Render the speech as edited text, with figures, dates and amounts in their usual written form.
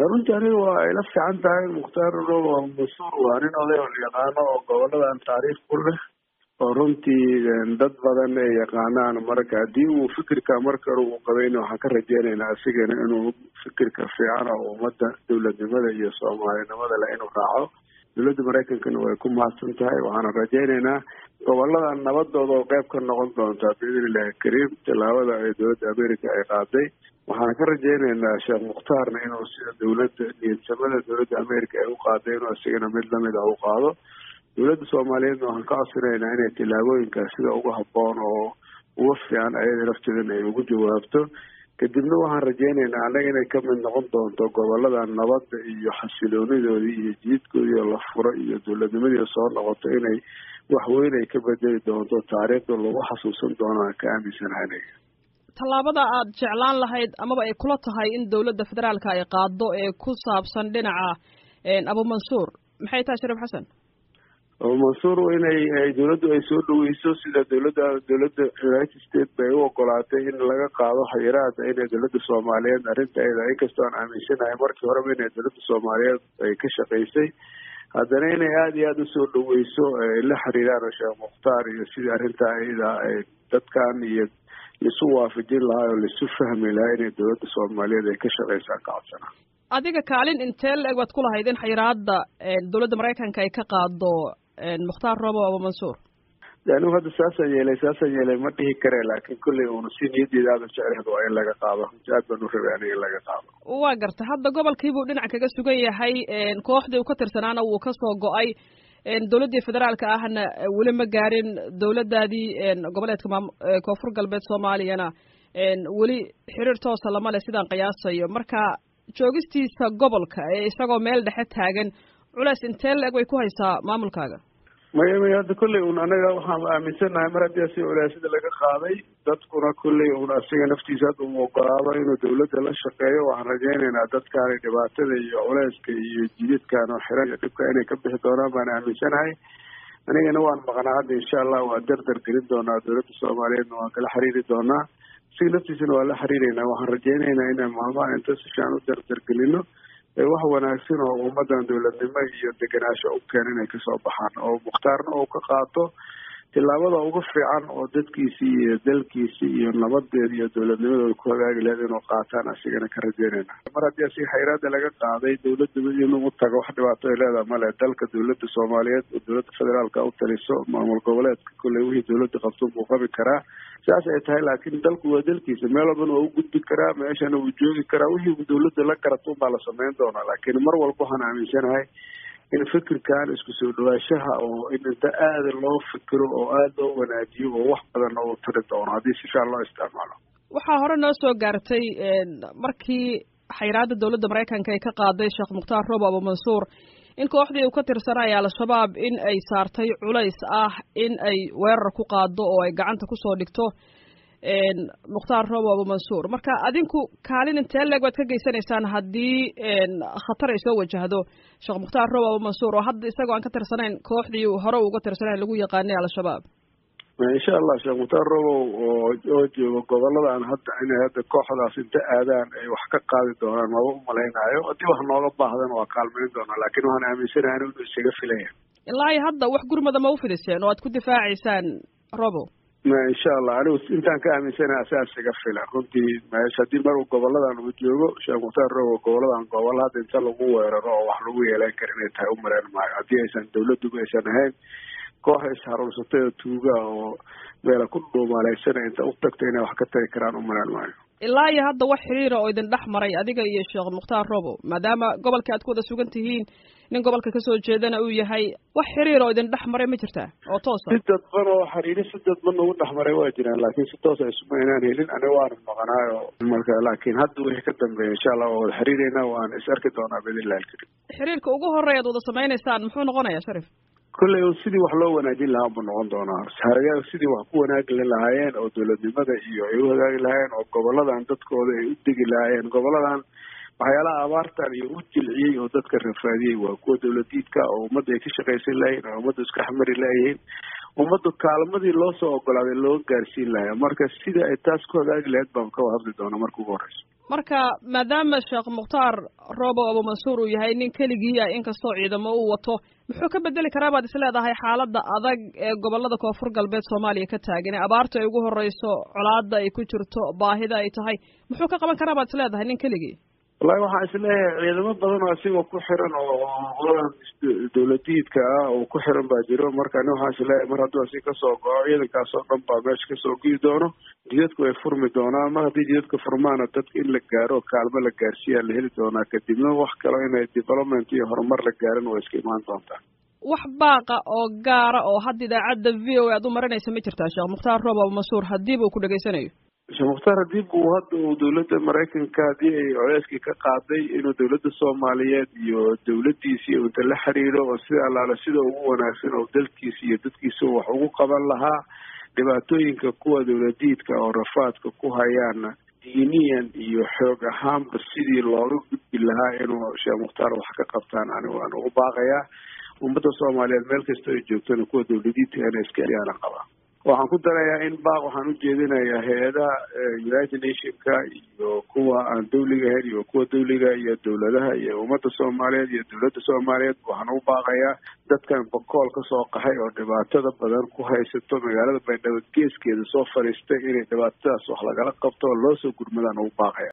runtii aniga waa ila fiican tahay. Mukhtaar Robow Abumansuur waa nin oday oo yaqaano oo goboladan taariikh ku leh oo runtii dad badan ay yaqaanaan. Marka haddii uu fikirka marka hore uu qabayna waxaan ka rajeynaynaa asigana inuu fikirka fiican oo ummadda dowladnimada iyo soomaalinimada leh inuu raaco. dowladda Maraykankana way ku mahadsan tahay. waxaan rajeynaynaa goboladan nabadooda oo qayb ka noqon doonta biidnillahi kariim tallaabada ay dowladda America ay qaaday. waxaan ka rajeynaynaa Sheekh Mukhtaarna inuu sida dowladda niyadsamada dowladda America ay u qaaday inuu asigana mid lamid ah u qaado. dowladda Soomaaliyeedna waxaan ka codsanaynaa inay tallaabooyinkaas sida ugu habboon oo ugu fiican ayada lafteedana ay ugu jawaabto. kadibna waxaan rajeynaynaa annaga inay ka mid noqon doonto gobolada nabadda iyo xasiloonidoodii iyo jididkoodii oo la furo iyo dowladnimadii soo noqoto inay wax weyn ay ka bedeli doonto taariikhda lagu xasuusan doono aan ka aaminsanahay. tallaabada aad jeclaan lahayd amaba ay kula tahay in dowladda federaalka ay qaado ee ku saabsan dhinaca Abumansuur maxay tahay Shariif Xasan? Abumansuur inay dowladdu ay soo dhaweyso sida dowladda United States bay u ogolaatay in laga qaado xayiraadda inay dowladda Soomaaliyeed arrinteeda inkastoo aan aaminsanahay markii horeba inay dowladda Soomaaliyeed ay ka shaqaysay haddana inay aada iyo aada u soo dhaweyso la xiriiraan Sheekh Mukhtaar iyo sidii arrintaa iyada ay dadkan iyo lisu waafajin lahaa oo lisu fahmi lahaa inay dowladda Soomaaliyeed ay ka shaqaysaan ka codsana. adiga kaalin intee la-eg baad ku lahayd in xayiraadda dowladda Maraykanka ay ka qaado Mukhtaar Robow Abumansuur? anigu hadda saasaan yeelay ma dhihi kare laakiin kolley uuna si niyaddeeda aada jeclayd waa in laga qaado. aad baan u rabay aniga in laga qaado. waa garta hadda gobolkiibuu dhinac kaga sugan yahay kooxdii uu ka tirsanaana wuu ka soo go-ay dowladdii federaalka ahna weli ma gaarin dowladdaadii goboleedka koonfur galbeed Soomaaliyana weli xiriir toosa lama leh sidaan qiyaasayo. marka joogistiisa gobolka isagoo meel dhexe taagan culays intee la-eg way ku haysaa maamulkaaga? maya hadda kolley un anaga waxaan aaminsanahay mar haddii asi culaasyada laga qaaday dadkuna kolley un asiga naftiisa hadda uu ogolaado inuu dowladda la shaqeeyo. waxaan rajeynaynaa dadkaani dhibaatada iyo culeyska iyo jididkan oo xiran iyo dhibka inay ka bixi doonaan baan aaminsanahay. anigana waan maqnaa hadda insha allah waa dardar gelin doonaa dowladda Soomaaliyeedna waan kala xiriiri doonaa. asiga naftiisana waa la xiriireynaa. waxaan rajeynaynaa inaan maalmaha inta si fiican u dardar gelino wax wanaagsan oo ummadan dowladnimo iyo degenaansho u keena inay kasoo baxaan oo Mukhtaarna uu ka qaato tillaabada ugu fiican oo dadkiisii iyo dalkiisii iyo nabadeeda iyo dowladnimadooda ku hagaagi lahayd inuu qaataan asigana ka rajeynayna. mar haddii asiga xayiraadda laga qaaday dowladda inuu tago wax dhibaato ay leedahay male. dalka dowladda Soomaaliyeed oo dowladda federaalka u taliso maamul goboleedka kolley wixii dowladda qabto buu qabi karaa. saas ay tahay laakiin dalku waa dalkiisa meel walbana waa u gudbi karaa meeshana wuu joogi karaa. wixii dowladda la garato unbaa la samayn doonaa. laakiin mar walba waxaan aaminsanahay in fikirkan isku soo dhawaashaha oo in inta aada loo fikiro oo aada loo wanaajiyo oo wax badan oo tiri doono haddii si fiican loo isticmaalo. waxaa hore noo soo gaartay markii xayiraadda dowladda Maraykanka ay ka qaaday Sheekh Mukhtaar Robow Abumansuur in kooxdii uu ka tirsanaya Al-Shabaab in ay saartay culays ah in ay weerar ku qaado oo ay gacanta ku soo dhigto Mukhtaar Robow Abumansuur. marka adinku kaalin intee leeg waad ka geysanaysaan haddii khatar ay soo wajahdo Sheekh Mukhtaar Robow Abumansuur oo hadda isagoo aan ka tirsanayn kooxdii hore uga tirsanayn lagu yaqaanay Al-Shabaab? insha allah Sheekh Mukhtaar Robow oo joogo goboladan hadda inay hadda kooxdaas inta aadaan ay wax ka qaadi doonaan maba u malaynayo. haddii wax nooga baahdan waa kaalmayn doonaa laakiin waxaan aaminsanahay inuu isaga filaya. ilaa hadda wax gurmada ma u fidiseen oo aad ku difaacaysaan Robow? insha allah anigu intaan ka aaminsanahay asaas iga filan runtii meesha haddii mar uu goboladan uu joogo Sheekh Mukhtaar Robow goboladan gobol hadda inta lagu weeraro oo wax lagu yeelan kara inay tahay u malayn maayo haddii aysan dowladduba aysan ahayn koox isharuursatay oo tuuga oo meela ku dhuumaalaysan inta u tagtay inay wax ka tari karaan u malayn maayo. ilaa iyo hadda wax xiriira oo idin dhex maray adiga iyo Sheekh Mukhtaar Robow maadaama gobolka aad ku wada sugan tihiin nin gobolka ka soo jeedana uu yahay wax xiriir oo idin dhex maray ma jirtaa oo toos ah? si dadban oo xiriir si dadban ugu dhex maray waa jiraan laakiin si toos ah isuma inaan helin. aniga waan maqnaayo marka laakiin hadda wixii ka dambeeya insha allah waa wada xiriireynaa waan is arki doonaa biidnillahi alkariim. xiriirka ugu horeeya aad wada samaynaysaan muxuu noqonayaa Shariif? kolley sidii wax loo wanaajin lahaa buu noqon doonaa. haragaag sidii wax ku wanaagi lahaayeen oo dowladnimada iyo ay u hagaagi lahaayeen oo goboladan dadkooda ay u degi lahaayeen. goboladan waxyaalaha abaartan iyo u jilciyey oo dadka rafaadiyey waa kuwa dowladiidka oo ummadda ay ka shaqaysan lahayn oo ummadda isku xamari lahayihiin ummadda kaalmadii loo soo ogolaaday loo gaarsiin lahaa. marka sidii ay taas ku hagaagi lahayd baan ka hadli doonaa marka ugu horeysa. marka maadaama sheekh mukhtaar roobo abu mansuur uu yahay nin keligii ah inkastoo ciidamo uu wato muxuu ka bedeli karaa baad isleedahay xaaladda adag ee gobollada koonfur galbeed soomaaliya ka taagan ee abaarta ay ugu horreyso colaadda ay ku jirto baahida ay tahay muxuu ka qaban karaa baad isleedahay nin keligii wallahi waxaan isleeyahay ciidamo badan oo asigoo ku xiran oo qoladan dawladiidka ah oo ku xiran baa jiro marka ani waxaan isleeyahay mar hadduu asi kasoo go'o ciidankaas oo dhan baa meesha kasoo gii doono jidadku way furmi doonaan mar haddii jidadka furmaana dadka in la gaaro kaalmo la gaarsiiyaa la heli doonaa kadibna wax kalo inay development iyo horumar la gaarin waa iska imaan doontaa wax baaqa oo gaara oo hadda idaacadda v o a aad u marinaysa ma jirtaa sheekh mukhtaar roobo abu mansuur haddiiba uu ku dhegaysanayo sheekh mukhtaar hadiib uu hadda uu dawladda maraykanka haddii ay culeyskii ka qaaday inuu dawladda soomaaliyeed iyo dawladdiisii inta la xiriiro oo sida allaale sida ugu wanaagsan oo dalkiisa iyo dadkiisa wax ugu qaban lahaa dhibaatooyinka kuwa dawladiidka oo rafaadka ku hayaana diiniyan iyo xoog ahaanba sidii looga gudbi lahaa inuu sheekh mukhtaar wax ka qabtaan ani waan ugu baaqayaa ummadda soomaaliyeed meel kasta ay joogtana kuwa dawladiidka inay iska yaana qabaan waxaan ku darayaa in baaq waxaan u jeedinayaa hay-adaha United Nationka iyo kuwa aan dawliga ahayn iyo kuwa dawliga iyo dawladaha iyo ummadda soomaaliyeed iyo dawladda soomaaliyeed waxaan u baaqayaa dadkan bakool ka soo qaxay oo dhibaatada badan ku haysato magaalada baydhabo geeskeeda soo fadhiistay inay dhibaatadaas wax lagala qabto oo loo soo gurmadaan ugu baaqaya